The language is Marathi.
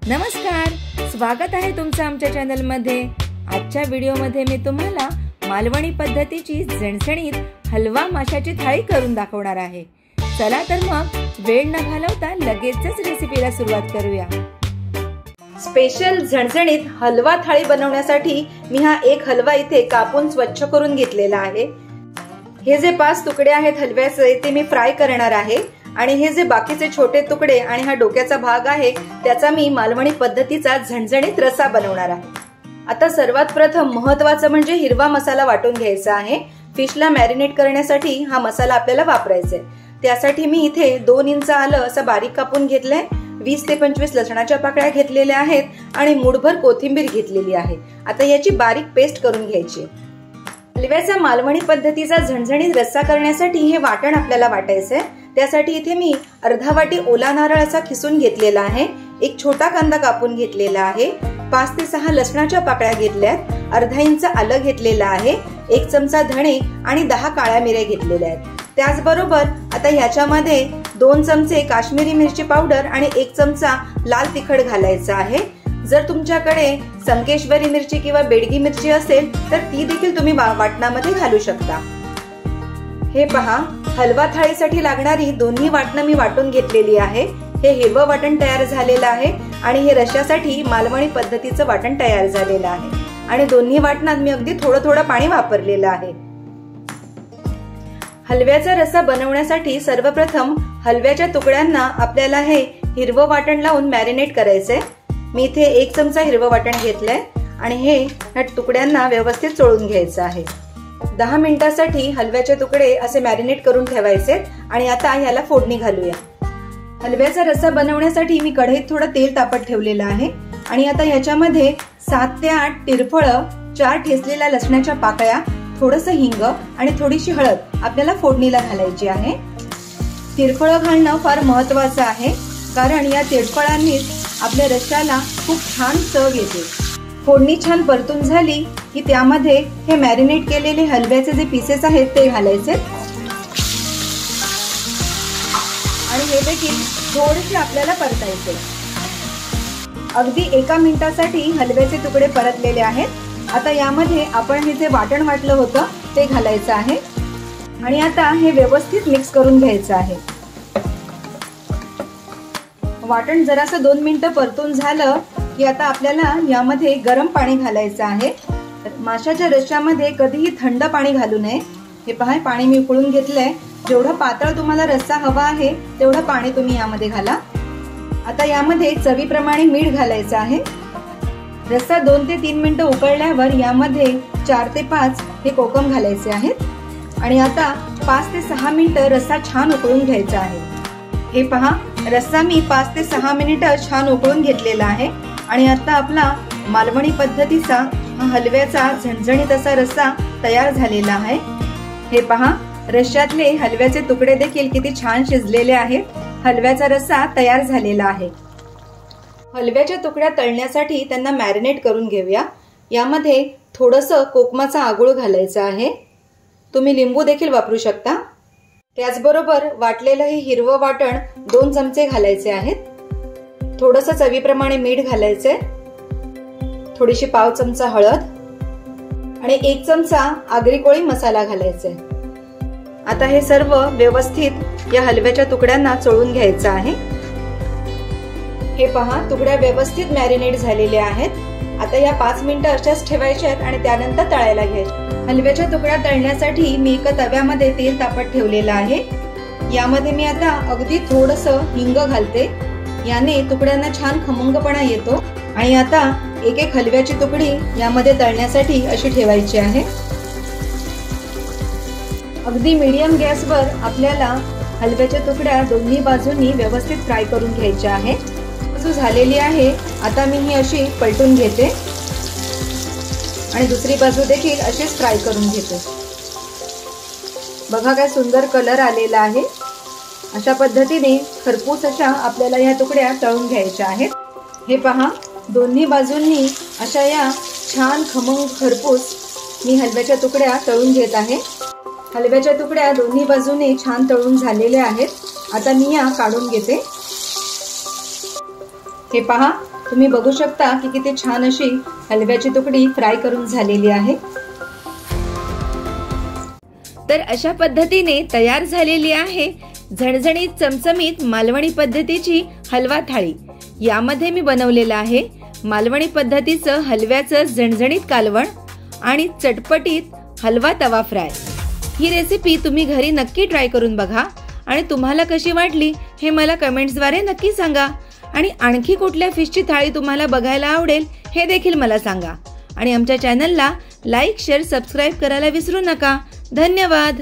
नमस्कार, स्वागत आहे तुमचं आमच्या चॅनलमध्ये। आजच्या व्हिडिओमध्ये मी तुम्हाला मालवणी पद्धतीची झणझणीत हलवा माशाची थाळी करून दाखवणार आहे। चला तर मग वेळ न घालवता लगेचच रेसिपीला सुरुवात करूया। स्पेशल झणझणीत हलवा थाळी बनवण्यासाठी मी हा एक हलवा इथे कापून स्वच्छ करून घेतलेला आहे। हे जे 5 तुकडे आहेत हलव्याचे ते मी फ्राय करणार आहे आणि हे जे बाकीचे छोटे तुकडे आणि हा डोक्याचा भाग आहे त्याचा मी मालवणी पद्धतीचा झणझणीत रस्सा बनवणार आहे। आता सर्वात प्रथम महत्त्वाचं म्हणजे हिरवा मसाला वाटून घ्यायचा आहे। फिशला मॅरिनेट करण्यासाठी हा मसाला आपल्याला वापरायचा आहे। त्यासाठी मी इथे 2 इंच आलं असं बारीक कापून घेतलंय, 20 ते 25 लसणाच्या पाकळ्या घेतलेल्या आहेत आणि मूठभर कोथिंबीर घेतलेली आहे। आता याची बारीक पेस्ट करून घ्यायची। हलव्याचा मालवणी पद्धतीचा झणझणीत रस्सा करण्यासाठी हे वाटण आपल्याला वाटायचंय। त्यासाठी इथे मी अर्धा वाटी ओला नारळ असा खिसून घेतलेला आहे, एक छोटा कांदा कापून घेतलेला आहे, 5 ते 6 लसणाच्या पाकळ्या घेतल्यात, अर्धा इंच आलं घेतलेलं आहे, 1 चमचा धणे आणि 10 काळ्या मिऱ्या घेतलेल्या आहेत। त्याचबरोबर आता ह्याच्यामध्ये 2 चमचे काश्मीरी मिरची पावडर आणि 1 चमचा लाल तिखट घालायचं आहे। जर तुमच्याकडे संकेश्वरी मिरची किंवा बेडगी मिरची असेल तर ती देखील तुम्ही वाटणामध्ये घालू शकता। हे पहा, हलवा थाळीसाठी लागणारी दोन्ही वाटणं मी वाटून घेतलेली आहे। हे हिरवं वाटण तयार झालेलं आहे आणि हे रश्श्यासाठी मालवणी पद्धतीचं वाटण तयार झालेलं आहे आणि दोन्ही वाटणात मी अगदी थोडं थोडं पाणी वापरलेलं आहे। हलव्याचा रस्सा बनवण्यासाठी सर्वप्रथम हलव्याच्या तुकड्यांना आपल्याला हे हिरवं वाटण लावून मॅरिनेट करायचंय। मी इथे 1 चमचा हिरवं वाटण घेतलंय आणि हे ह्या तुकड्यांना व्यवस्थित चोळून घ्यायचं आहे। 10 मिनिटांसाठी हलव्याचे तुकडे असे मॅरिनेट करून ठेवायचे आणि आता ह्याला फोडणी घालूया। हलव्याचा रस्सा बनवण्यासाठी मी कढईत थोडं तेल तापत ठेवलेलं आहे आणि आता ह्याच्यामध्ये 7 ते 8 तिरफळं, 4 ठेचलेल्या लसणाच्या पाकळ्या, थोडंसं हिंग आणि थोडीशी हळद आपल्याला फोडणीला घालायची आहे। तिरफळं घालणं फार महत्त्वाचं आहे कारण या तिरफळांनीच आपल्या रश्श्याला खूप छान चव येते। फोडणी छान परतून झाली की त्यामध्ये हे मॅरिनेट केलेले हलव्याचे जे पीसेस आहेत ते घालायचे आणि हे देखील थोडेसे आपल्याला परतायचे। अगदी 1 मिनिटासाठी हलव्याचे तुकडे परतलेले आहेत। आता यामध्ये आपण हे जे वाटण वाटलं होतं ते घालायचं आहे आणि आता हे व्यवस्थित मिक्स करून घ्यायचं आहे। वाटण जरासं 2 मिनिटं परतून झालं की आता आपल्याला यामध्ये गरम पाणी घालायचं आहे। माशाच्या रश्श्यामध्ये कधीही थंड पाणी घालू नये। हे पहा, पाणी मी उकळून घेतलंय। जेवढं पातळ तुम्हाला रस्सा हवा आहे तेवढं पाणी तुम्ही यामध्ये घाला। आता यामध्ये चवीप्रमाणे मीठ घालायचं आहे। रस्सा 2 ते 3 मिनिटं उकळल्यावर यामध्ये 4 ते 5 हे कोकम घालायचे आहेत आणि आता 5 ते 6 मिनिटं रस्सा छान उकळून घ्यायचा आहे। हे पहा, रस्सा मी 5 ते 6 मिनिटं छान उकळून घेतलेला आहे आणि आता आपला मालवणी पद्धतीचा हलव्याचा झणझणीत असा रस्सा तयार झालेला आहे। हे पहा, रश्श्यातले हलव्याचे तुकडे देखील किती छान शिजलेले आहेत। हलव्याचा रस्सा तयार झालेला आहे। हलव्याच्या तुकड्या तळण्यासाठी त्यांना मॅरिनेट करून घेऊया। यामध्ये थोडंसं कोकमाचा आगूळ घालायचा आहे, तुम्ही लिंबू देखील वापरू शकता। त्याचबरोबर वाटलेलं हे हिरवं वाटण 2 चमचे घालायचे आहेत, थोडंसं चवीप्रमाणे मीठ घालायचे, थोडीशी पाव चमचा हळद आणि 1 चमचा आगरी कोळी मसाला घालायचे। आता हे सर्व व्यवस्थित या हलव्याच्या तुकड्यांना चोळून घ्यायचं आहे। हे पहा, तुकड्या व्यवस्थित मॅरिनेट झालेल्या आहेत। आता या 5 मिनिटं अशाच ठेवायच्या आहेत आणि त्यानंतर तळायला घ्यायच्या। हलव्याच्या तुकड्या तळण्यासाठी मी एका तव्यामध्ये तेल तापत ठेवलेलं आहे। यामध्ये मी आता अगदी थोडंसं हिंग घालते, याने तुकड्यांना छान खमंगपणा येतो आणि आता एक हलव्याची तुकडी यामध्ये तळण्यासाठी अशी ठेवायची आहे। अगदी मीडियम गॅसवर आपल्याला हलव्याच्या तुकड्या दोन्ही बाजूंनी व्यवस्थित फ्राय करून घ्यायच्या आहेत। बाजू झालेली आहे, आता मी ही अशी पलटून घेते आणि दुसरी बाजू देखील अशीच फ्राय करून घेते। बघा काय सुंदर कलर आलेला आहे। अशा पद्धतीने खरपूस अशा आपल्याला या तुकड्या तळून घ्यायच्या आहेत। हे पहा, दोन्ही बाजूंनी अशा या छान खमंग खरपूस मी हलव्याच्या तुकड्या तळून घेत आहे। हलव्याच्या तुकड्या दोन्ही बाजूने छान तळून झालेल्या आहेत। आता मी या काढून घेते। हे पहा, तुम्ही बघू शकता की किती छान अशी हलव्याची तुकडी फ्राय करून झालेली आहे। तर अशा पद्धतीने तयार झालेली आहे झणझणीत चमचमीत मालवणी पद्धतीची हलवा थाळी। यामध्ये मी बनवलेलं आहे मालवणी पद्धतीचं हलव्याचं झणझणीत कालवण आणि चटपटीत हलवा तवा फ्राय। ही रेसिपी तुम्ही घरी नक्की ट्राय करून बघा आणि तुम्हाला कशी वाटली हे मला कमेंट्सद्वारे नक्की सांगा। आणि आणखी कुठल्या फिशची थाळी तुम्हाला बघायला आवडेल हे देखील मला सांगा। आणि आमच्या चॅनलला लाईक, शेअर, सबस्क्राईब करायला विसरू नका। धन्यवाद।